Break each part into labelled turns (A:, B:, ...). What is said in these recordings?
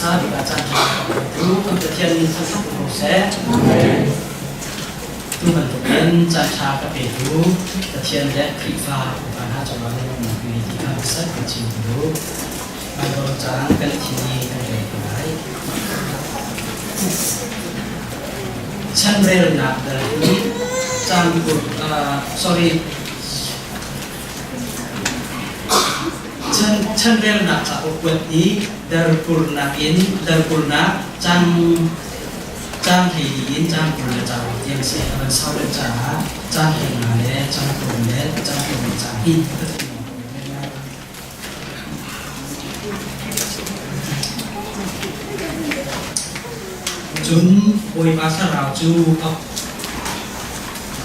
A: sa di baca itu kemudian sesat proses itu bentuknya caca kebedu kemudian dia kriva bukan hanya cuma mengenai tiga besar kecil dulu baru jangan kan sini kan baik Chandrel nak dari campur sorry Chandrel nak campur buat di darpurna cang hiin cang purna cang yang sih akan sahur cang hingale cang purna cang hin Jun boy pasar rauju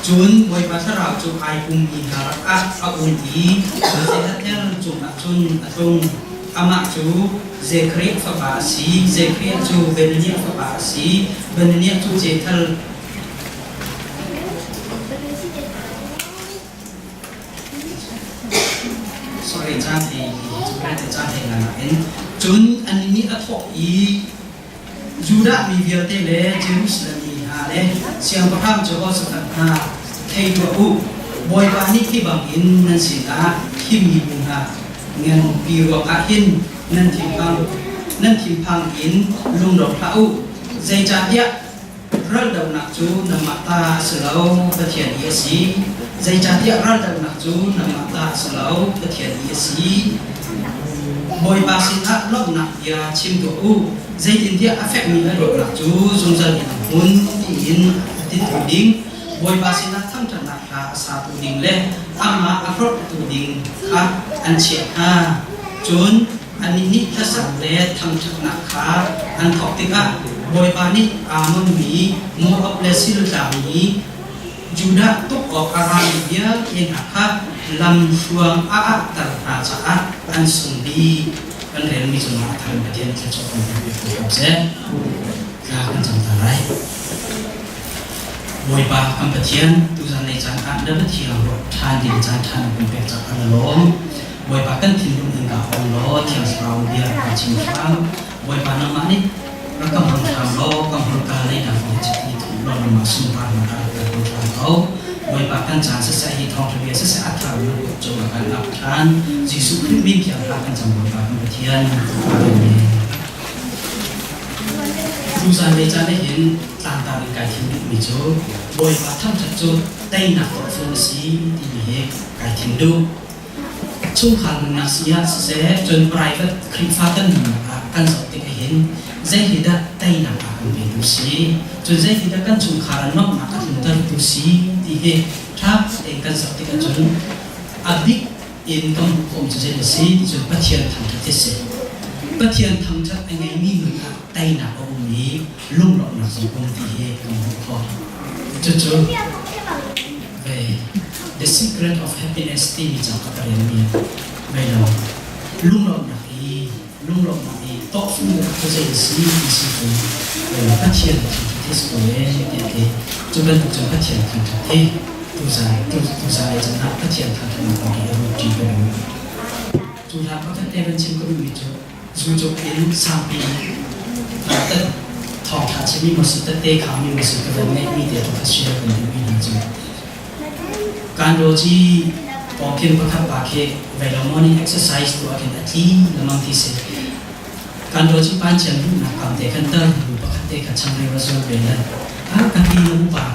A: Jun boy pasar rauju ai umi harak undi sehatnya jun atung amak ju zekri fabasi zekri ju benenia fabasi benenia ju jetal sorry cantik nganain Jun anini atok I Juda mi viate le Jerusalem ni ale siang paham Johor sekarang kei dua boy panik ki bangin nan sila kimi bunga ngan biru ahin nan timpang in lung dok tau zai dia ral dau nak cu namata selau ketian yesi zai dia ral dau nak cu namata selau ketian yesi boy pasin hak lok nak dia cim tu zai dia afek mi la dok nak cu zung zal pun in tiding boy pasin hak tham nak satu ding le ama akrot tu ding ha an cia ha jun an ini tasak le tham nak ha an thok tika boy pani amon mi mo op le sil tami juda tuk ok aran dia yang ha lam suang a tar raja an sundi kan ren mi semua tan bagian cocok untuk se ka kan santai boy pa kampetian tu san nei chan an da thiang ro than din chan than kun pe cha kan lom boy pa kan thin dum ga ong lo thiang sao dia ka chim phang boy pa na ma ni ra kam hon tham lo kam hon ka nei da ni chi ni tu lo ma sum pa ma ka hon tham lo boy pa kan chan sa sa hi thong thbe sa sa athar lo cho ma kan ap than jisu khrist min thiang ka kan cham boy pa kampetian tu san nei chan nei hin tan ta cái thiên mi chỗ bồi và thăm thật chỗ tây nạp của phương sĩ thì bị cái thiên đô chung hàng nạp sĩ sẽ chuẩn private khinh pha tân căn dọc thì cái hiện dây thì đã tây nạp cả công việc tu sĩ chuẩn dây thì đã căn chung khá là nóc nạp cả thiên tân tu sĩ thì hệ tháp để căn dọc thì cái chuẩn adik in công công cho dây tu sĩ chuẩn bắt thiên thằng thật thế sẽ bắt thiên thằng thật anh ấy mi người tây nạp của ông ấy lung lọ nạp dụng công ty hệ công việc Jojo về the secret of happiness thì chẳng có cái gì bây giờ lung lọ nạp đi tốt phương được có gì xí để phát triển thế giới để cho nên chúng phát triển thành thế tu dài chẳng hạn phát triển thành một cái trí tuệ chúng ta có thể bên trên cái vị trí dù cho đến sang bên tất thọ thà chỉมีmột sự tệ tệ khámมีmột sự cái vấn đềมีเดียวต้องเชื่อกันมีนะจ๊ะการโดจีพอเพียงประคับปากเเวลา morning exercise ตัวกันอาทิตย์ละมั่งที่เสร็จการโดจีปันเชิงนักการเตะกันเตอร์รูปการเตะกันช่างเร็วส่วนเวลาการที่นักปาก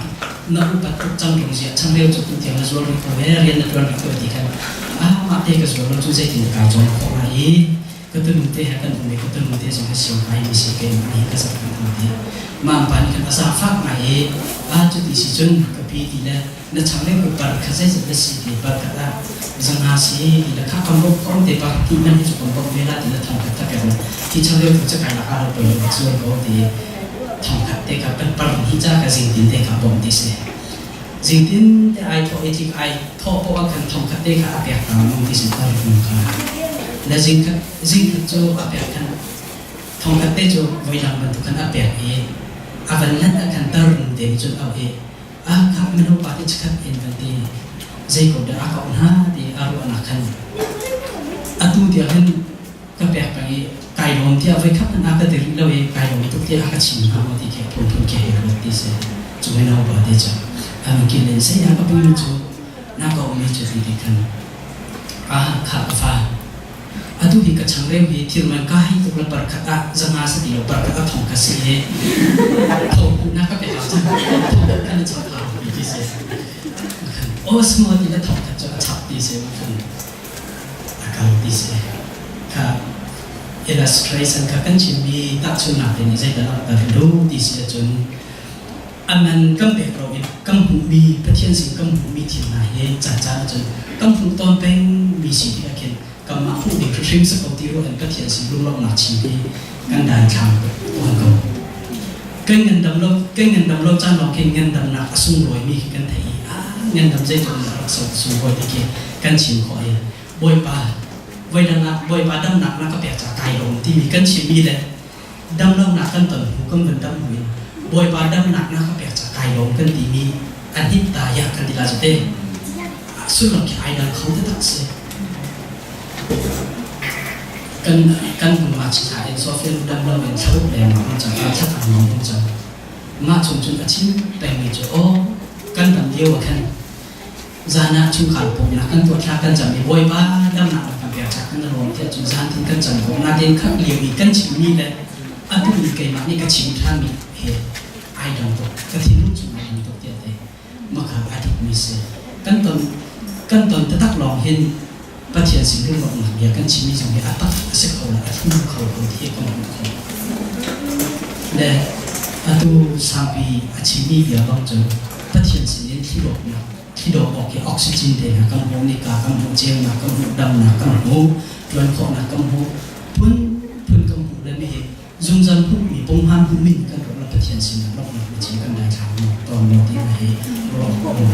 A: นักปัดทุกจังหวะเสียช่างเร็วจุดที่เที่ยงส่วนเวลาเรียนนักเรียนก็ดีกันมาเตะกันส่วนเราจุดใจถึงการจงของอะไรketemu teh akan ketemu teh sama siapa yang misi kemari kesalahan tadi mampan kan asafak mai tu di sijun kepi tidak na changle ber khase sebesi di ber kata zanasi di kha kambo kom de pa ti man ju kom bela di thang kata kan ti changle ko cha kana ar pe yo chu ko di thang khat te ka pen par hi cha ka jing tin te ka bom ti se jing tin te ai tho etik ai tho po kan thang khat te ka apya ta mong ti se ta ru ka là zing cho apek kan thong kat te cho voi lang ban tu kan apek e avan lan akan tarun de cho au e kha meno pa te chkat en kan te zai ko da ka on ha de aru anakan atu dia kan ka pek pa e ka ายลมที่เอาไว้ขับนั่นอาก็ตื่นเราเองกายลมทุกที่อาก็ชิมเอาที่แค่พุ่นแค่เรื่องที่เสียจุดไม่เอาบ่ได้จ้ะอันนี้กินเลยเสียก็เป็นจุดน่าก็ไม่จุดที่กันขาฟ้าaduh hingga canggih di firman kahit untuk berkata jangan sedih berkata thongkas sih thong nak apa ya thong kan cakap di sini oh semua tidak thongkas juga cap di sini kan akal di sini ka illustration ka kan cimi tak cuma ini saya dalam baru di sini jun aman kampungเราkampungมีประเทศสิงkampungมีที่ไหนจ้าจนkampung ตอนเป็นมีสิ่งที่เขียนกำมาผู้เด็กทริมสกอตีรู้อันก็เทียนสิลูกลองหนักชีวิตกันได้ทางตัวเขาเก่งเงินดำเราจ้างเราเก่งเงินดำหนักสุ่มรวยมีกันไทยเงินดำใจจนเราสุ่มรวยที่เก่งกันชิมคอยบอยปลาไว้ดังนักบอยปลาดำหนักนักก็แปลจากไก่ลงที่มีกันชิมมีเลยดำเราหนักกันต่อหูก็เงินดำหูบอยปลาดำหนักนักก็แปลจากไก่ลงกันที่มีอันที่ตายากกันที่เราจะเต้สุดหลังแค่ไอ้ดังเขาจะตัดเสียkan pemaci hari Sofia dan lawan tahu yang mana cara cara ngomong cara macam acim pengejo oh kan dan dia kan zana chung kalpong nak kan tuat kan jami boy ba dam nak kan biasa kan lawan dia chung zan tin kan jam kong na den kan liwi kan cimi le adu ni kai ma ni ka cim than mi he ai dong to ka tin lu chung ai to dia te maka adik mi se kan ton tetak long hinประเทศสิ่งที่เราหนักอย่างกันชิมิจงมีอัตตาสิเขาและทุ่มเขาที่กำลังเขาและอัตุสามปีอาชีพเดียวเราจะประเทศสิ่งที่เราหนักที่เราออกจากออกซิเจนเดือดกำลังนิกากำลังเจียงนักกำลังดำนักกำลังหูจวนขอนักกำลังหูพื้นกำลังและไม่เห็นจุงจันผู้มีปงหันผู้มินกันเราประเทศสิ่งเราหนักจริงกันได้ทางตอนเราที่ไม่เราก็ไม่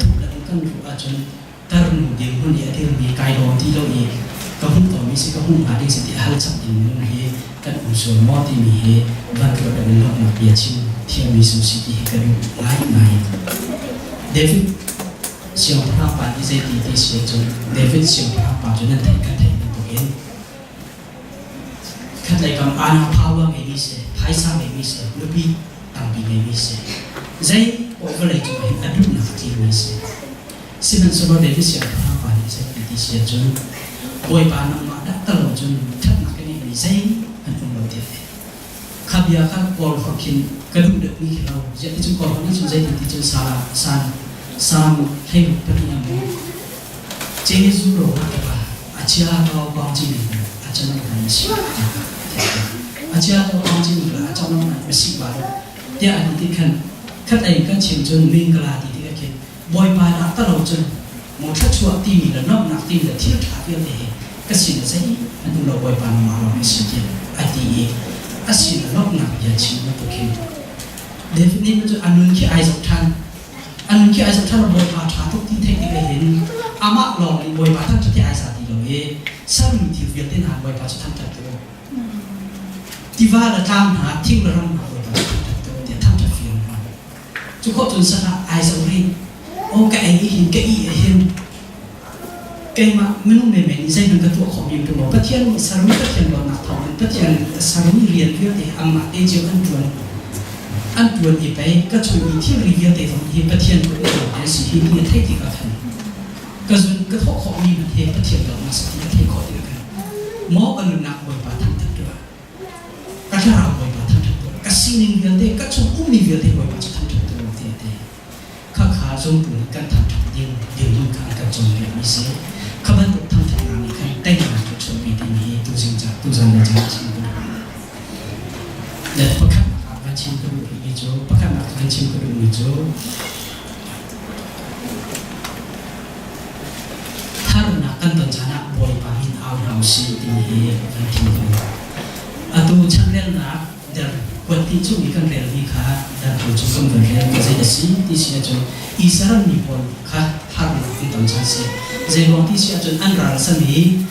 A: ถูกแล้วกันถูกอาจารย์terus dia pun dia ada lebih kaya orang tidak ni kahun tahu mesti kahun ada setiap hal cakap ini ni kan unsur mati ni bangkit dari lok nak biacin tiang misu siti kan lain David siapa apa di sini di sini David siapa apa tu nanti kan mungkin kata ikam anak power ini se paisa ini se lebih tampil ini se saya overlay tu ada nak kiri se Sinan sebab David siapa apa ni saya di sini jun, boy panah mak terlalu jun tak nak ini saya antum lalu dia. Kabia kan kalau fakin kedua dek ni kalau jadi jun kalau ni jun saya di jun salah hey pergi yang mau. Jadi zuro apa? Acia atau bangji ni, acia nak mesti. Acia atau bangji ni lah, acia nak mesti baru. Dia ada kan kata ikan cincun minggalah di boy pada tak tahu je, mau cakap ti ni lah, nak ti lah, tiada apa yang deh. Kesini saya, antum lah boy pada malam kesini, ati asin lah nak dia cina bukan. David ni macam anun ki aizok tan boy pada tu ti teknik lain. Amak long ni boy pada tu ti aizat di loh, sering ti dia tenang boy pada tan tak tu. Tiba lah tam ha, tiba lah boy pada tan tu, dia tan tak film. Cukup tu sana aizok ni. Oh cái hình cái mà mình mình dây mình cái thuộcของยิงตัวประเทศสารุประเทศเราหนักทองประเทศสารุเรียนเรื่องที่อามาเอเจียอันจวนอีไปก็ช่วยที่เรียนที่ตรงที่ประเทศตัวเองเป็นสิ่งที่มีเทคนิคกันก็ส่วนกระทบของมีประเทศเรามาสิ่งที่เทคนิคกันหมอกันหนักบ่อยป่าทั้งตัวก็ถ้าเราบ่อยป่าทั้งตัวก็สิ่งหนึ่งเรียนที่ก็ช่วยอุ้มมีเรียนที่บ่อยป่าจะทั้งตัวข้าขาจงปุ่นกันทำยิ่งมุ่งการกับจงเรียนมิเสข้าบันตุทำงานนี้กันได้งานจุดชมปีนี้ตุสิงจากตุจันจากชิมกุและประคับมาชิมกุรุมิโจประคับมากันชิมกุรุมิโจถ้าเราหนักกันตอนชนะบอยปาหินเอาเราสิปีนี้กันชิมกุรุตุชันเรียนนักเดินKuati tu ikan rel ni kah dan tujuan berrel kerja desi di sini tu isaran ni pun kah harus kita cakap. Jadi waktu sini tu anrar seni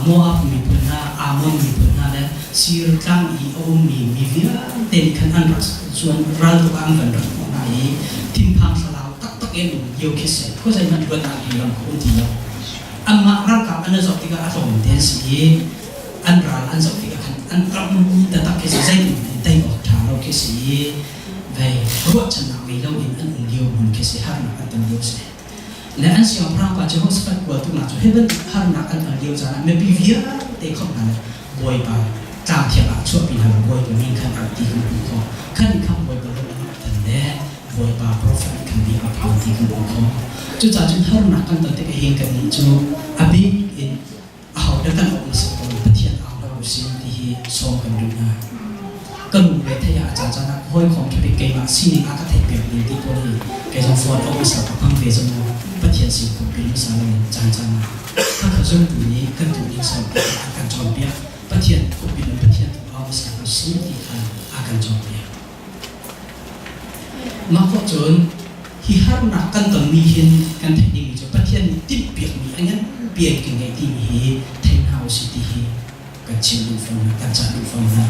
A: moab mi pun na amon mi pun na dan sirkang i mi via tenkan anrar suan ral tu anggan ram na i timpang salau tak enu yo kese. Kau saya nak buat lagi yang kau tidak. Amma ral kau anda zat tiga atau tensi anrar anda zat tiga kan อันกลับมันแต่ตักแค่ใจได้บอกทางเราแค่สิไปรวดชนะไม่เราอินอันเดียวมันแค่สิหาหนักอันเดียวสิและอันสิ่งพระก็จะห้องสกัดกว่าตัวนั้นจะให้เป็นหาหนักอันเดียวจะนะไม่พิเศษแต่ข้างนั้นบ่อยป่ะจางเทียบช่วยปีนั้นบ่อยก็มีขั้นอันที่คุณพ่อขั้นคำบ่อยก็เรื่องนั้นแต่บ่อยป่ะโปรไฟล์คันดีอัพอันที่คุณพ่อจุดจ่าจุดหาหนักกันแต่ก็เห็นกันนี่จูอภิอินเอาเดี๋ยวกันออกมาสักคนปฏิญาณเอาเราสิ่งที่ส่งกันดูนะก็รู้เลยถ้าอยากจะจะนักห้อยของธุรกิจมาสิ่งนี้อาจจะเปลี่ยนที่ตัวนี้แกจะฟอร์ดออกมาสักพังเวจมูปฏิญาณสิ่งของเป็นภาษาเลยจางๆนะถ้าเขาจะดูนี้กันตัวนี้สอบอาการจอมเปียปฏิญาณของเป็นปฏิญาณเอาภาษาสิ่งที่อาการจอมเปียมาพอจนที่หาหนักกันตอนมีเห็นกันที่นี่จะปฏิญาณติดเปียกมีอันนั้นเปียกยังไงที่มีเทนเฮาส์ที่กันชิลฟังกันจัดฟังนะ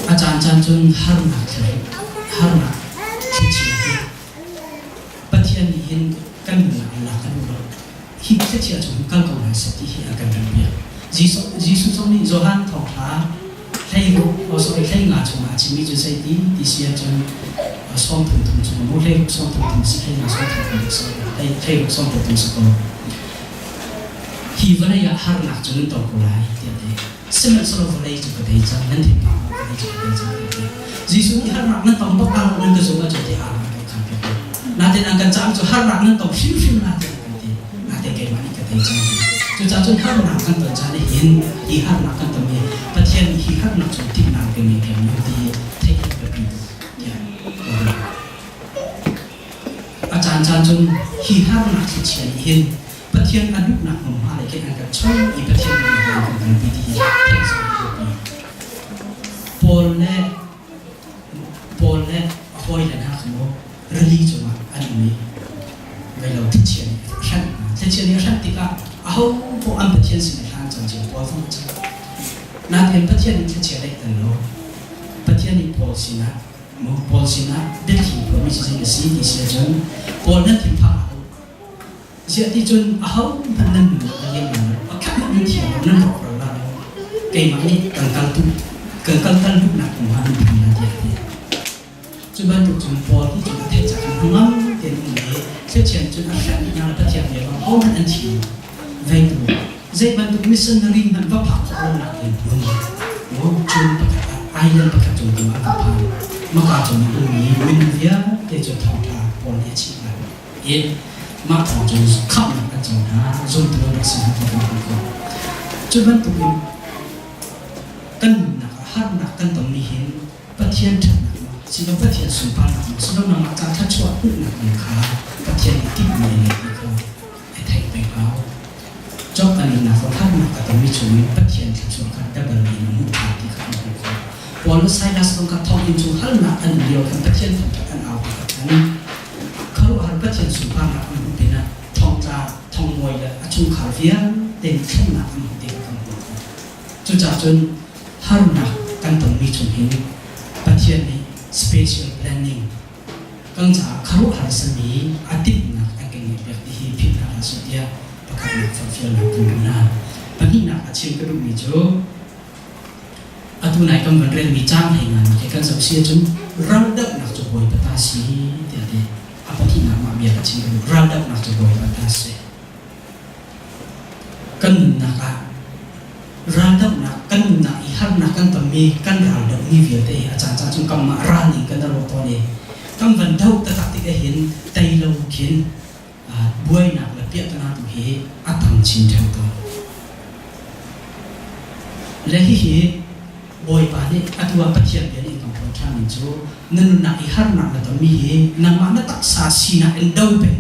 A: อาจารย์จนหาหนักเลยหาหนักที่เชื่อปฏิญาณเห็นกันหนักกันดูฮิตที่เชื่อจนกันก็ไม่สติอาการเปียกจีสุตรงนี้โจฮันทองท้าให้รู้เราสอนให้งานชมอาชีพจะใช้ดีที่เชื่อจนส่งถึงชมมุ่งให้ส่งถึงสิ่งให้งานส่งถึงสิ่งให้ส่งถึงสิ่งที่วันนี้หาหนักจนต้องกูไล่เดี๋ยวนี้สิ่งนั้นสำหรับวันนี้จะเป็นจังนั่นที่ป่าววันนี้จะเป็นจังจีสุที่หาหนักนั้นต้องบอกเรานั่นก็จะว่าจะที่อ่านกันคำเดียวนั่นที่นั่งกันจังจะหาหนักนั้นต้องฟิวนั่นที่กันที่นั่นที่เกี่ยวกับนี่ก็เป็นจังจุดจนหาหนักกันตัวจันเห็นที่หาหนักกันตัวนี้ประเทศที่หาหนักจนที่นั่งเป็นมีเพียงอยู่ที่เทคนิคแบบนี้อาจารย์จนที่หาหนักที่เชียร์เห็นประเทศอนุหนักของอะไรแค่นั้นก็ช่วยอีประเทศนี้ให้เป็นการพิธีเทคนิคโพลและคอยและนักโมเรื่องจมาอันนี้เวลาที่เชียร์ฉันที่เชียร์นี่ฉันติดกับเอาพวกอันประเทศสิ่งต่างจังจังพอฟังจังนั่นเองประเทศนี้ที่เชียร์ได้กันโลประเทศนี้พอสินะมองพอสินะเด็กที่พอมีสิ่งสิ่งที่เชียร์จนพอนั้นที่ผ่านเชียร์ที่จนเอาพันนั้นดูอะไรอย่างนั้นเอาแค่นั้นที่นั่นบอกเราละเกมนี้กันทุกกันทุกหนักของมันเป็นอะไรจุดบรรลุจนพอที่จะเทจากน้ำเต็มเลยเชื่อเชื่อจนอาการงานประเทศเดียวกันโอ้มันอันที่เวทูใจบรรลุมิสซันนารีมันว่าผักของหนักเต็มเลยโอ้จนประกาศไอ้เรื่องประกาศจนตัวอันตรายมากจนตรงนี้วินเวียเดี๋ยวจะทำทางพอเลี้ยชีพเอ็มาพอจนขับหนักจนนะจนตัวนักสิ่งที่เราเป็นคนจุดบรรลุกันหนักหาหนักกันตรงนี้เห็นประเทศถัดสิ่งประเทศสุพรรณสิ่งนั้นมาจากทัชวัตหนักเลยค่ะประเทศที่มีเลยก็ไอ้ไทยไปเอาจบกันนะเขาท่านมาแต่ไม่ช่วยประเทศที่ช่วยกันได้บริหารมุขที่เขาเป็นคนพอเราใช้ดัชนีการท่องอินชูฮัลนักอันเดียวกันประเทศของกันเอากันเขาว่าประเทศสุพรรณมันเป็นนะท่องจาท่องมวยและชุมขาเฟียเด่นขึ้นหนักมันเด่นกันจุดจนฮัลนักกันต้องมีช่วยเห็นประเทศนี้special planning กังจากคารุหาสมีอาทิตย์นักอันเก่งแบบที่พิจารณาสุดยอดประกาศนักฟังเฟียร์นักดูนาปนินักอาชีพกระดูกมิโจอาตุนายกำบันเรียนมีจ้างให้งานให้กันสับเสียจนรันดับนักจะบอยปัตตาสีเดี๋ยวนี้อาปนินักมาเบียร์อาชีพกระดูกรันดับนักจะบอยปัตตาสีกันนักรันดับนักกันนักอีหันนักกันตมีกันรันดับนี่เวียดอาจารย์จงกำมาร้านนี้กันตลอดตอนนี้กำวันเท่าตะตักที่ได้เห็นไตเราเขียนบวยนักและเปียกนาตุเหอัตถังชินเท่าตัวและที่เหบวยป่านี้อัตวาปฏิญาณเองกับพระท่านมิจูนั่นนักอีหันนักและตมีเหนำมาณตักษาสีนักเอ็นดาวเป็น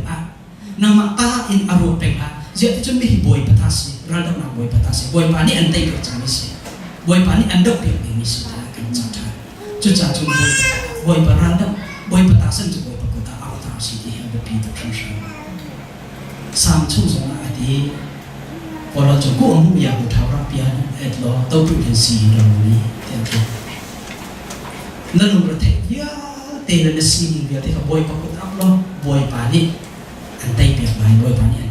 A: นำมาตาเอ็นอารมณ์เป็นjadi tu mesti boy patasi, rada nak boy patasi. Boy pani antai kerja misi, boy pani andok dia misi kan cakap. Cuca tu boy rada, boy patasan tu boy pakota awak si dia berpi tu kerja. Sam tu semua adi, kalau cukup orang yang berthawar rapian, etlo tahu tu si orang ni tiada. Lalu berarti ya, tiada nasi ni berarti boy pakota awak boy pani antai biar lain boy pani.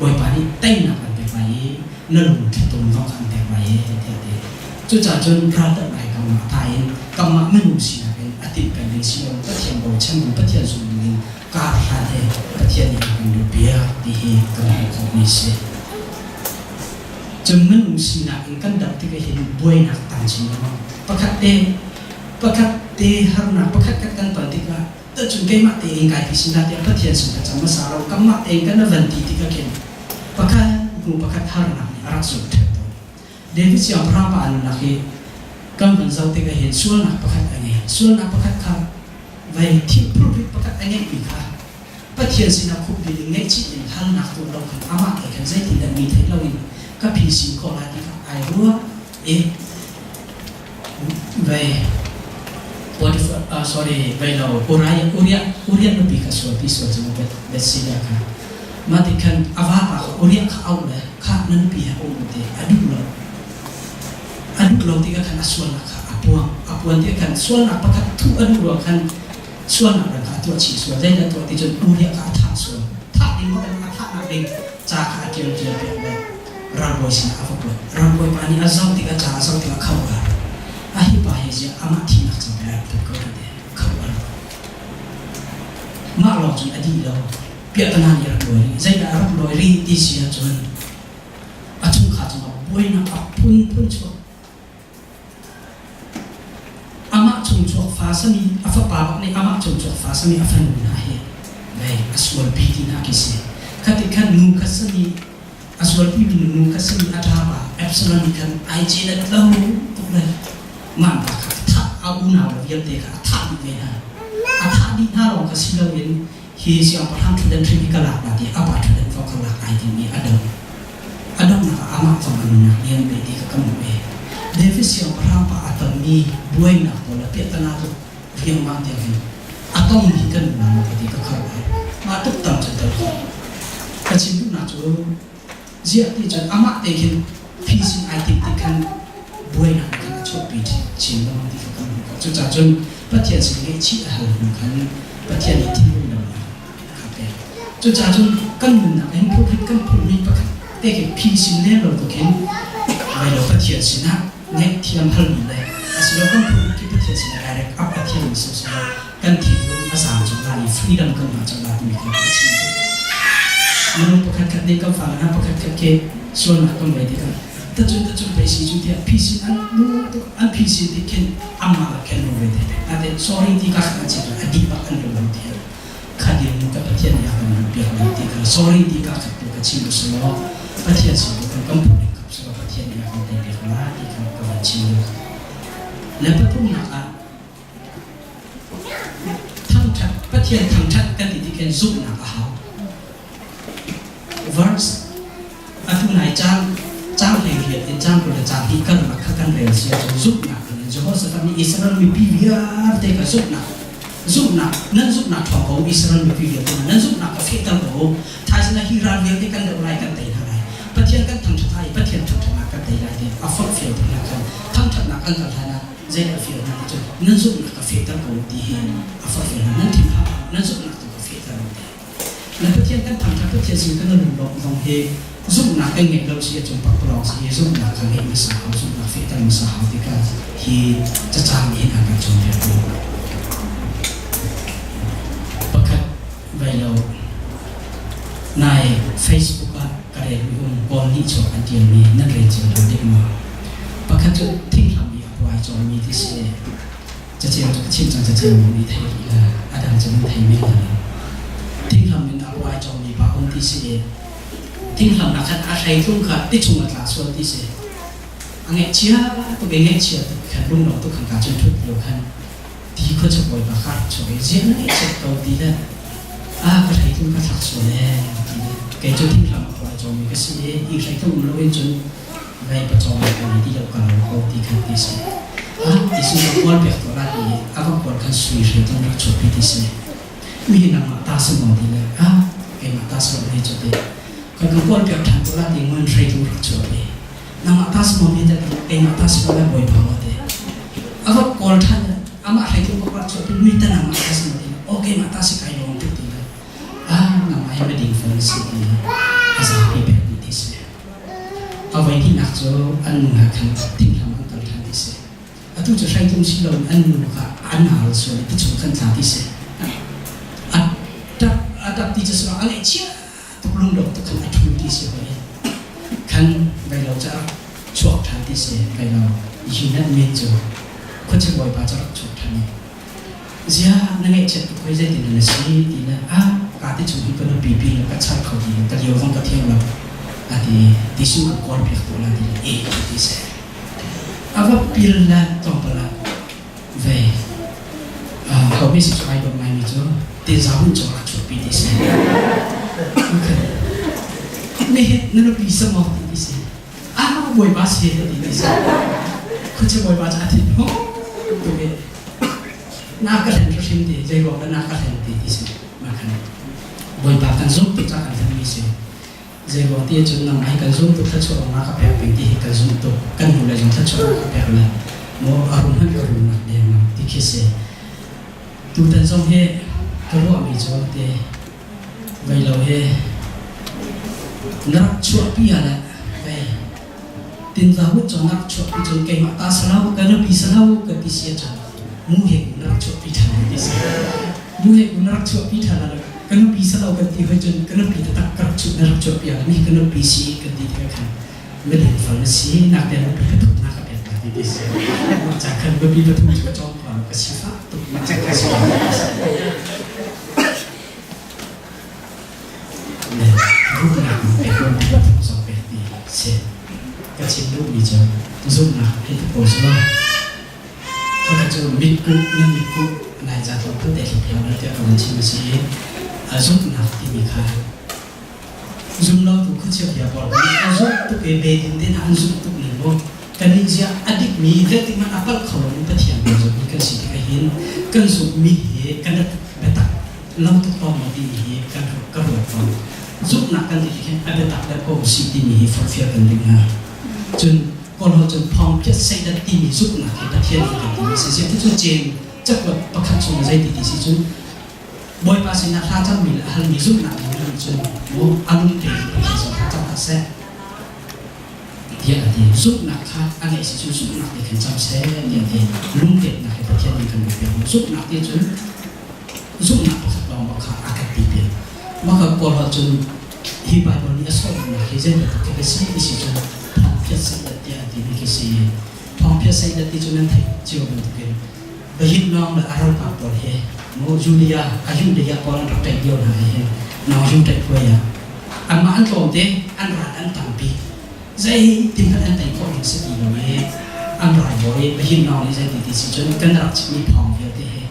A: Boy pani tay nak kan bayi, นั่นหลุดตรงต้องขันแต่ไว้เท่านี้จุดจ่าจนพระตัดไหลกำมาไทยกำมาไม่รู้สินะเป็นอติเป็นสิ่งที่เทียนโบชันเป็นเทียนสุนินการหาเดเทียนอย่างเป็นดูเบียดีกำลังของมิเสจนไม่รู้สินะเป็นกันดับที่ก็เห็นบวยนักต่างชินประคัดเตหารุณประคัดกันตอนที่ก็แต่จนแกมาเตงกายพิสินาเดียประเทียนสุดจะมาสาวกำมาเองกันวันที่ที่ก็เห็นประคัดกูประคัดหารุณรักสุดเถิดเดวิดเสียงพระบาลนักเหตุกำลังจะที่ก็เห็นส่วนนักประคัดอะไรส่วนนักประคัดข้าไว้ที่พระพิประคัดอะไรปีข้าประเทียนสินาคุบดีเงยจิตเองหันนักตัวเราคนอามาเอกใจที่เดินมีเทเราเองก็พิสิงโคลาที่ก็ไอรัวไว้sorry ไว้เราอุรายนบีก็สวดพิสวดจมูกเบสซิลาค่ะมาที่คันอาวาปะอุริยข้าเอาเลยข้านั้นปีฮะองค์เดียอดุเราที่ก็คันส่วนนักข้าอภวงที่กันส่วนนักประคัดทุกอดุเราคันส่วนนักประคัดตัวชีส่วนได้แล้วตัวที่จนอุริยข้าท่าส่วนท่าดินมันเป็นท่านักเองจากข้าเกี่ยวเกี่ยวเป็นแบบรำบวยสินะอาฟังรำบวยปานีอาซาวที่ก็จ่าอาซาวที่ก็เข้ากันอาฮิบาเฮจิอามาที่นักจังแบบทุกคนเดียเข้ากันมาลองจนอดีตเราเปียกนานอย่างรวยใจเรารับรวยรีที่เสียจนอาจุงขาจงเอาบวยนักพุ่นชัวอามาจงจวกฟ้าสมีอาฟ้าป่าในอามาจงจวกฟ้าสมีอาฟันบุญให้ในอสวรปีที่นักกิเสคติกันนูคัสมีอสวรปีนูคัสมีอาดาบะเอฟซลันกันไอเจนัดเราตุกเลยมันปากทักเอาอุณาเราเยี่ยมเด็กทักดีนะทักดีน่าลองคัสเราเห็นเฮียสิเอาประธานทุเรศที่มีกระลาดนาทีอาบาทุเรศเขากระลาดไอที่มีอดัมนักอามาฟังมันนักเรียนไปที่ก็มุ่งไปเดวิสสิเอาประธานป่าอัตมีบวยนักตัวละเปียตนาตัวเรียงมาเดียวกันอัตมีกันนักไปที่ก็เข้าไปมาตุกตั้งจนเดินกระชิบนักจูเจียที่จนอามาเด็กพิสิทธิ์ไอติที่กันบวยนักกันชอบไปชิมแล้วมาที่ก็เข้าไปจนจากจนประเทศสิ่งนี้ชี้หันกันประเทศนี้ที่นู่นเราจุดจ่าจนกันหนึ่งนะเห็นผู้พิการผู้มีประคับแต่เก็บพิสิทธิ์เล่เราตัวเข็นไว้เราประเทศสินะเนี่ยที่ลำพังอยู่เลยอาศัยเรากันผู้ที่ประเทศสินะอะไรอัพประเทศนี้สุดๆกันที่รู้ภาษาจังหวัดฟรีดัมกันมาจังหวัดมีกันชิมมันประคับกันเด็กก็ฟังนะประคับกันเก็บส่วนนักก็ไม่ได้กันแต่จนไปสิจุดที่พิสิทธิ์อันพิสิทธิ์ที่เข็นอามาละเข็นรู้เลยแต่ sorry ที่การกันจิตอดีตอันรู้เลยขัดเย็นกับประเทศอย่างนั้นเปลี่ยนไปที่ก็ sorry ที่การขัดตัวกับชิมสุดแล้วประเทศสิ่งที่เป็นกำพูดกับสุดประเทศอย่างนั้นเป็นเรื่องละที่เขากำลังชิมและพระผู้นักทั้งชัดประเทศทั้งชัดกันที่เป็นซุปนักเขา verse อันที่นายจ้างเรียนเป็นจ้างโปรดจ้างที่กันมาขันเรียนเสียจนซุปนักเลยจะว่าสถานีอิสราเอลมีพิเศษแต่ก็ซุปนักนั่นซุปนักทองเขาอิสราเอลมีพิเศษนั่นซุปนักก็เฟตัลเขาท้ายสุดที่เราเรียนที่กันเดินไล่กันแต่อะไรประเทศกันทั้งไทยประเทศทั้งนักกันแต่อะไรเนี่ยอัฟริกาที่นักกันทั้งนักกันกันนะเจนอัฟริกาที่นั่นซุปนักก็เฟตัลเขาที่อัฟริกานั่นที่พานั่นซุปนักก็เฟตัลเขาและประเทศกันทั้งประเทศสิ่งกันเราลองเฮซุปนักกันเงี้ยเราเสียจนปักปลอกเสียซุปนักกันเงี้ยมิสาวซุปนักเฟตัลมิสาวที่กันที่จะจางเห็นอะไรจนเดียวประคับไว้เราใน Facebook ก็ได้มีองค์กรที่ชอบอันเดียวนี้นั่นเลยจึงเราได้มาประคับจะทิ้งทำมีเอาไว้จนมีที่เสียจะเจียวจะชิมจังจะเจียวมีไทยอาจารย์จะไม่ไทยไม่ได้ทิ้งทำเป็นเอาไว้จนมีบางองค์ที่เสียทิ้งทำนะครับอะไรทุกข์ที่ชุ่มกระส่วนที่เสียอันนี้เชื่อตัวเองเชื่อตัวแค่รุ่นเราตัวขังการจนทุกข์เดียวกันที่เขาจะปล่อยประคับช่วยเจียนเช็ดตัวดีนะก็ใช้ทุกข์ก็ทักส่วนแน่แกจะทิ้งทำเอาไว้จนมีก็เสียอีกใช้ทุกข์เราเองจนในประจอมในที่เราการเราที่ขัดที่เสียที่สุดเราควรเปิดตัวละดีก็ควรกันสุยใช้ต้องรักชอบที่เสียมีนำมาตาสมองดีเลยแกมาตาสมองให้จุดเดียวก็ควรเปิดทางตัวละดีมันใช้ต้องรักชอบเลยนำมาตาสมองให้แต่แกมาตาสมองได้บ่อยพอเลยก็ควรท่านอามาใช้ต้องรักชอบเป็นมิตรนำมาตาสมองดีโอเคมาตาสิใครลงทุกทีเลยนำมาให้มาดิ่งฟังสิ่งนี้อาศัยแบบนี้ที่เสียเอา เอาไว้ที่นักโจอันหนึ่งหาคันทิ้งทำกันตอนทันที่เสอะตุจะใช้ตรงที่เราอันหนึ่งค่ะอันหาเราส่วนที่ชมกันทันที่เสอันที่จะสร้างอะไรเชี่ยตกลงดอกตกขันอัดทุนที่เสไปคันไปเราจะชวกทันที่เสไปเรายืนนั่นเมนโจคนจะบ่อยป่าจะรักชวกทันนี่เสียนั่นไงเช็ดไปใจดีนั่นสิดีนะการที่ชมที่เป็นปีปีแล้วก็ชาติเขาดีแต่เดียวฟังก็เที่ยวเราที่สู้กับคนเพียงตัวละที่ที่เสอาว่าปีละต้องไปละเว้เขาไม่สิใครบอกไม่มีจ้ะที่จะหุ่นจอดชุดปีที่เสไม่เห็นนั่นปีสมองที่เสบ่อยบ้าเสียที่เสเขาจะบ่อยบ้าจะที่โอ้ตัวเองนักการเมืองชิมดีใจบอกว่านักการเมืองที่เสมาขนาดบ่อยบ้ากันซุ่มติดจากการทำมิเสใจบอกที่จนนำให้กันซุ่มตุกทัชชอมากับแพงเป็นที่กันซุ่มตุกกันดูแลจนทัชชอมากับแพงเลยโมอารมณ์ให้อารมณ์นักเดียงที่คิดเสตุตันส่งให้ก็รู้ว่ามีจวนเตะไว้เราให้นักชั่วปีอะไรไปตินดาวจนนักชั่วปีจนเก่งมาตาสลาวกันนับปีสลาวกันปีเสียจังมูเห็นนักชั่วปีทันปีเสียมูเห็นนักชั่วปีทันอะไรกันนับปีสลาวกันที่เขาจนกันนับปีตะตักกระชุดนักชั่วปีอะไรนี่กันนับปีสีกันที่เขาขันไม่เห็นฝันสีนักเดียนปีกระตุ้นนักแบบที่ปีเสียมาจากขันก็ปีกระตุ้นจะจอมก่อนกระชิฟ้าตุกมาจากกระชิฟ้ารูปหนักเป็นรูปที่เราสอบเป็นดีเช่นกระชิบรูปมีจอรูปหนักให้ทุกคนสว่าเขาจะมีกุ๊กนั่นมีกุ๊กนายจะต้องเพื่อเด็กเพียงแล้วแต่เราชิมสิรูปหนักที่มีค่ารูปเราถูกขึ้นเชื่ออย่าบอกว่ารูปตุกเอเบดินเดนอันรูปตุกหนึ่งว่ากันนี่จะอดีตมีเรื่องที่มันอัปลักษณ์ของประเทศเราจะมีกันสิ่งที่เห็นกันรูปมีเหตุกันเบตักเราต้องต้องมาดีเหตุกันกระโดดฟังซุปหนักกันที่เห็นอันดับแรกก็สิ่งที่มีฝักเฟียกันดึงนะจนพอเราจนพร้อมจะใช้ดัตที่มีซุปหนักที่ประเทศนี้กันที่สิ่งที่จนเจนจะแบบประคับสมใจที่สิ่งจนบ่อยภาษาหน้าท่าจะมีฮัลมีซุปหนักอย่างจนโอ้อารมณ์เปลี่ยนประเทศจะจะพัฒนาที่อะไรซุปหนักค่ะอันนี้สิ่งซุปหนักที่ขึ้นจำเสียอย่างที่ลุงเด็กนะที่ประเทศนี้กันเป็นซุปหนักที่จนซุปหนักประคับลองประคับอากาศปีเปลี่ยนมากกว่าเราจนที่บาร์บอนี่สอนนะที่จะแบบที่สิ่งที่สิ่งจนพร้อมพิเศษที่อันที่มีกี่สิ่งพร้อมพิเศษที่จนนั้นที่เชื่อมันทุกอย่างบางทีน้องเราอารมณ์ปากปวดเหรอโมจูเลียอายุเดียพอเราใจเดียวนะเหรอน้องอายุใจป่วยอ่ะอันมาอันโตเต้อันรัดอันตั้งปีใจที่มันอันแต่งก็เห็นสิ่งนี้เลยอันรัดบ่อยบางทีน้องนี่ใจที่สิ่งจนกันรัดมีพร้อมเยอะที่เหรอ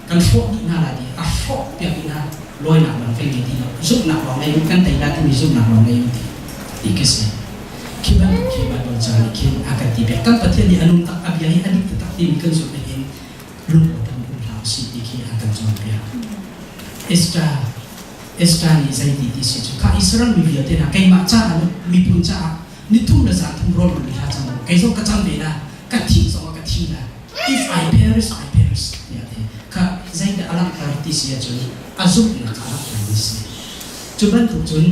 A: กันฟอกนี่น่ารักดีอ่ะฟอกเปียกนี่น่าลอยหนักมันเป็นอย่างที่เราซุปหนักเราในยุคกันแต่ละที่มีซุปหนักเราในยุคที่ก็สิคิดว่าโดนใจคิดอากาศที่แบบกันประเทศนี้อนุตักอภิยาอดีตตักที่มีกันสุดในเองรุ่นเราทำรุ่นเราสิ่งที่คิดอากาศจอมเปียเอสตรานี่ใจดีที่สุดข้าอิสราเอลมีเยอะที่นะใครมาจ้ามีปุ่นจ้านี่ทุ่มละ3 ทุ่มร้อนมีท่าจังใครส่งกระจังเวนะกะทิส่งกะทินะ if I perishเนี่ยข้าใจเดอลังการที่เสียจนอาซุปนักการที่เสียจุดนั้นถูกจน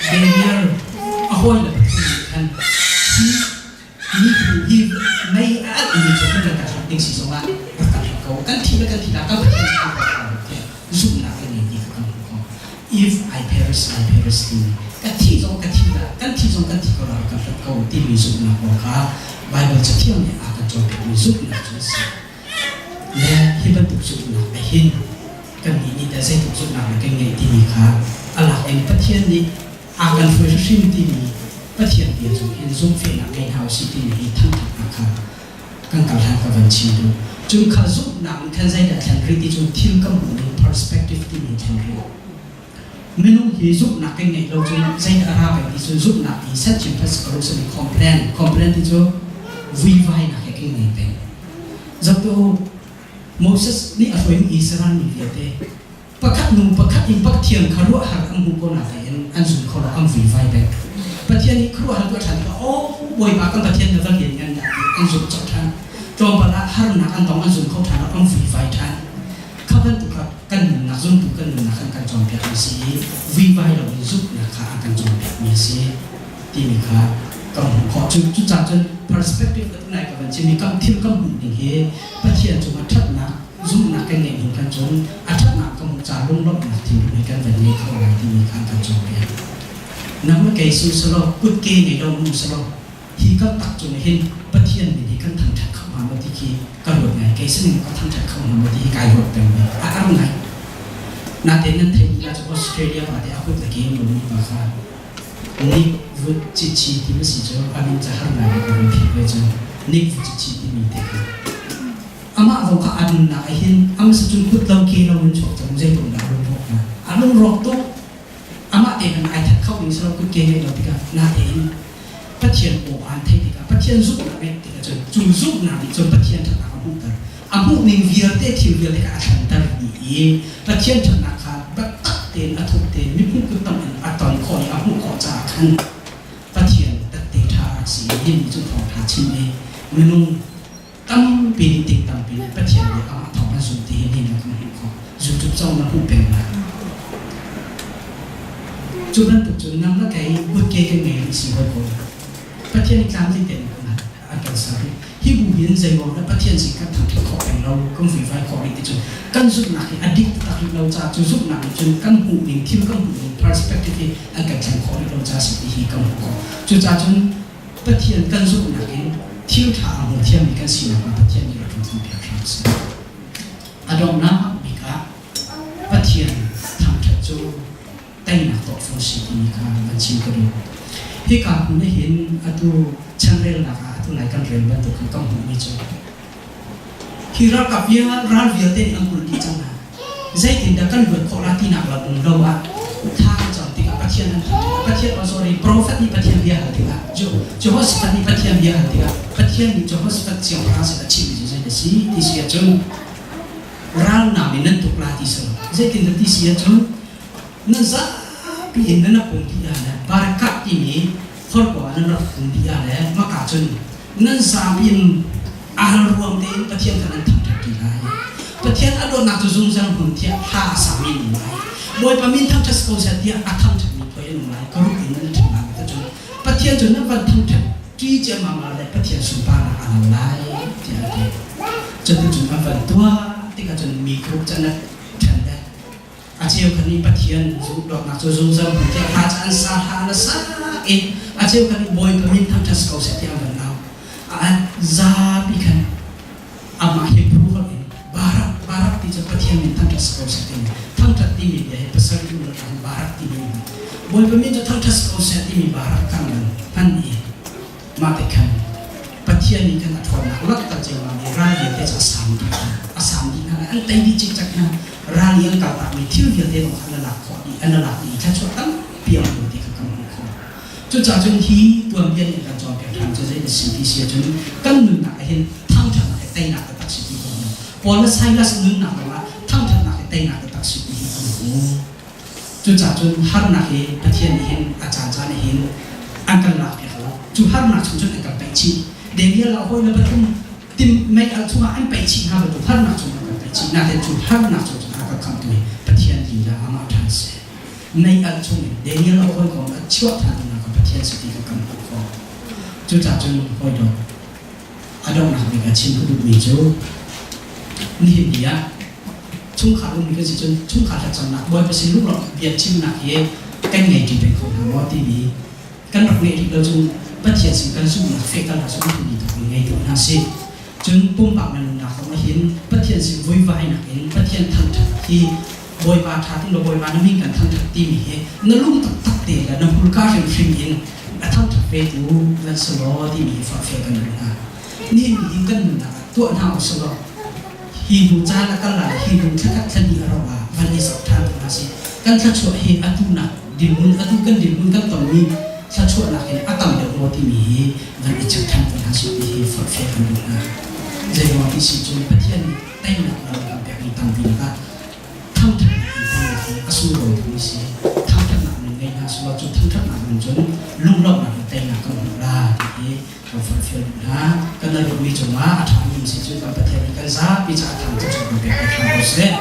A: เดียร์เอาไว้เลยท่านที่ผู้ที่ไม่อาจมีจุดนั้นการทำสิ่งสิ่งสองอย่างประการเขากันที่ละก็เป็นสิ่งซุปนักกันนี่ก็คือ if I perish กันที่ส่งกันที่ละกันที่ส่งกันที่เราการทำเขาที่มีซุปนักบอกว่าไบเบิลจะเที่ยวเนี่ยอาจจะจบเป็นซุปนักจุดสิและที่บรรทุกสุนัขไปเห็นกันนี่แต่ใช้ทุกสุนัขเป็นไงที่มีค่าอะไรเองประเทศนี้อาการฟื้นฟูที่มีประเทศเดียวจนเห็นสุ่มเฟียนในเฮาส์ที่มีทั้งราคากันการทางกับบัญชีดูจนข้าสุนัขท่านใจแต่ท่านรีที่จนทิ้งกับหมู่ใน perspective ที่มีท่านรีไม่รู้ที่สุนัขเป็นไงเราจนใจอาราแบบที่จนสุนัขที่เซตจิมพัสก็รู้สึก complain ที่จนวิวายนักเป็นไงเป็นจับตัวMoses ni afoi Israel ni viate pakat impak thiang kharu har ang ko na ten anjun khora ang vi vai back pathian ni khru har to than o boi ba kan pathian na van yen ngan da anjun chok than to bala har na an tong anjun khau than ang vi vai than khaban tu ka kan na zun tu kan na kan kan chom pya si vi vai lo ni zup na kha kan chom pya mi si ที่มีค่ากำขอจุดจัดจน perspective ก็ไหนกับมันจะมีกำทิ้งกำหุ่นอย่างเงี้ยประเทศจุมาทัดนะซุ่มนักกันเองกันจนอาทัดนักกำจาลุ่มล้มนักที่มีกันแบบนี้เข้ามาที่มีการกันจงเนี่ยนับว่าเกสุสโลกุดเกย์ในดงมุสโลที่ก็ตักจนเห็นประเทศนี้กันทางทัดเข้ามาเมื่อที่ก็หลุดไงเกสุนี่ก็ทางทัดเข้ามาเมื่อที่กายหลุดเต็มเลยอะไรไงนาเดนนั้นเทนจากออสเตรเลียมาที่อาคุตะกี้มันมีมาค่ะนี่วุฒิชีที่ไม่สิจ้าอามินจะหาหน้ากันผิดไปจ้านี่วุฒิชีที่มีเด็กอามาเราก็อ่านหนักเห็นอามาสุดคุดเราเกเรามันชอบจังใจตรงดาวรกนะอารมณ์รกตุ๊กอามาเด็กมันไอทัดเข้าอินสระคุดเกย์เราติกานาเองพัฒน์โออันเทติกาพัฒน์ซุกนะเด็กติกาจนจุซุกนะจนพัฒน์ทัดอามุกตาอามุกนิ่งวิร์เตทิวเวลกอาชันตารีพัฒน์ทัดนักขาบัตตักเตนอัทุเตนมิพุ่งกุตัมอัตตอนคอยอามุกขอจากขันพัฒน์ตัดเตทาสีหินจุดของทาชินเอมนุงตั้มปีนติดตั้มปีนพัฒน์เนี่ยอามาทองสุดที่นี่นะคุณขอจุดจ้องมาพูดเป็นนะจุดนั้นจุดนั้นแล้วไงบุตรเกย์กันไงสิบคนพัฒน์กลางที่เด่นนะอาการสาริที่บุญยินใจว่าแล้วพัฒน์สิกันทำที่ขอเป็นเราก็ฝีไฟขออีกจุดกันสุดหนักอดีตตักเราจะจุดสุดหนักจนกันหูหนึ่งที่กันหูหนึ่ง perspective อาการแข่งขอเราจะสิ่งที่กันหูจุดจ่าจนพัฒน์กันสุดหนักที่ทางหัวเทียมมีกันสินะพัฒน์มีเราทำเพียงครั้งสิอารมณ์น้ำมีกันพัฒน์ทำทัดจูแต่งหนักต่อฟุ้งสิ่งมีกันมันชิมกันดูที่การคุณได้เห็นอัตุช่างเรียนหลักอัตุไหนกันเรียนบันทึกคือต้องหูไม่จบที่เรากับยาร้านเวียเต้นอังกฤษที่จังนะใจถึงดักกันเวิร์ดของรัฐที่นักเราเราว่าถ้าจำติกับพัฒน์นั้นพัฒน์ว่า sorry prophet นี่พัฒน์เบียร์ติกับโจฮอสฟัตนี่พัฒน์เบียร์ติกับพัฒน์นี่โจฮอสฟัตเสียงพระสัตย์ชิมจะได้สิที่เสียจงร้านนามินันตุกลาที่สุดใจถึงดักที่เสียจงนั่นซะปีนั้นนะผมที่อะไรบาร์กัดที่มีคนกว่านั้นเราผมที่อะไรมากาจนนั่นสามีอารวมเต็มประเทศนั้นทำทักทีไรประเทศอารมณ์นักจุ่มจังผมที่หาสามีหนุ่มไรบ่อยประมินทำทัศน์เขาเสียที่อาทำทักมีตัวหนุ่มไรก็รู้อินนั้นถึงนั้นก็จนประเทศจนนั้นวันทำทักที่จะมาเลยประเทศสุภาพอะไรที่อะไรจนถึงวันตัวที่ก็จนมีครบจันนั้นอาเจียวคันนี้ปะเทียนจุดดอกนักจุ่มจังผมที่อาจารย์สาธารณสุขอาเจียวคันนี้บ่อยประมินทำทัศน์เขาเสียที่วันเราzabi kan ama hebru kan barat di tempat yang minta sekolah ini tempat ini dia pasal itu kan barat ini boleh peminta tempat sekolah ini barat kan ini matikan patian ini kan atau nak lak terjemah rali dia asam di mana antai di cicaknya rali yang kata mitiu dia dia anak ini kan piang di kamuจุดจ่าจนที่ตัวเมียนการจอมแบบทางจะได้สิ่งที่เสียจนกันหนึ่งหนักเห็นทั้งถนัดแต่หนักแต่ตัดสินที่คนพอแล้วใช้ละสิ่งหนึ่งหนักว่าทั้งถนัดแต่หนักแต่ตัดสินที่คนจุดจ่าจนฮันหนักเห็นประเทศเห็นอาจารย์จานเห็นอันกันหลักเนี่ยเขาจุดฮันหนักจนอันกันไปชี้เดี๋ยวเราคุยแล้วประทุมติมไม่เอาทุกอันไปชี้ฮะประตูฮันหนักจนอันกันไปชี้น่าจะจุดฮันหนักจนอันกันคำตัวประเทศที่จะอามาทานเสียในอันช่วงเดี๋ยวเราคุยของชั่วทางเทียนสติกับกันก็จุดจัดจนพอดอกอดอกนักมีการชิมผู้ดูมีจูนี่เดียชุ่มขาลุงมีการจนชุ่มขาจัดจำหนักบ่อยไปสิลูกหลอกเบียดชิมหนักเย่กันไงที่เป็นคนหางว่าที่ดีกันรักเวทีเราจนปัจเจียสิ่งกันสุ่มหนักเฟกันหลักสุ่มที่ดีถูกไงตัวน่าสิจนปุ่มปากมันหนักเขามาเห็นปัจเจียสิ่งวุ่นวายหนักเห็นปัจเจียทันที่บอยบาทาที่เราบอยบาน้ำมิ่งกันทั้งทักตีมีเหตุนั่นลุงตักเตะแล้วน้ำพุก้าเป็นฟิล์มยินทั้งทักเฟตูและสโลที่มีฝักเฟกันเลยนะนี่มีกันนะตัวหน้าสโลฮีดูจ้าและกันหลายฮีดูทักทันดีเราว่าวันนี้สัปดาห์นะสิกันทักช่วยให้อัตุนักดิมุนอัตุกันดิมุนกันต่อมีทักช่วยนักเห็นอัตตามเดือดร้อนที่มีวันนี้จะทำเป็นอาชีพที่ฝักเฟกันเลยนะใจว่าที่สิจุนประเทศใต้หนักเราแบบนี้ตั้งปีละทั้งทันอาสุรมีสิทั้งทันหนักหนึ่งในนาสุรจุดทั้งทันหนักหนึ่งจนลุ่มรอบหนักเต็มหนักก็หมดได้ที่เราฝันเฟื่องนะก็เลยมีจังหวะอาถรรพ์มีสิจุดกับประเทศกันซะพิจารณาจะจบแบบการทำเสร็จ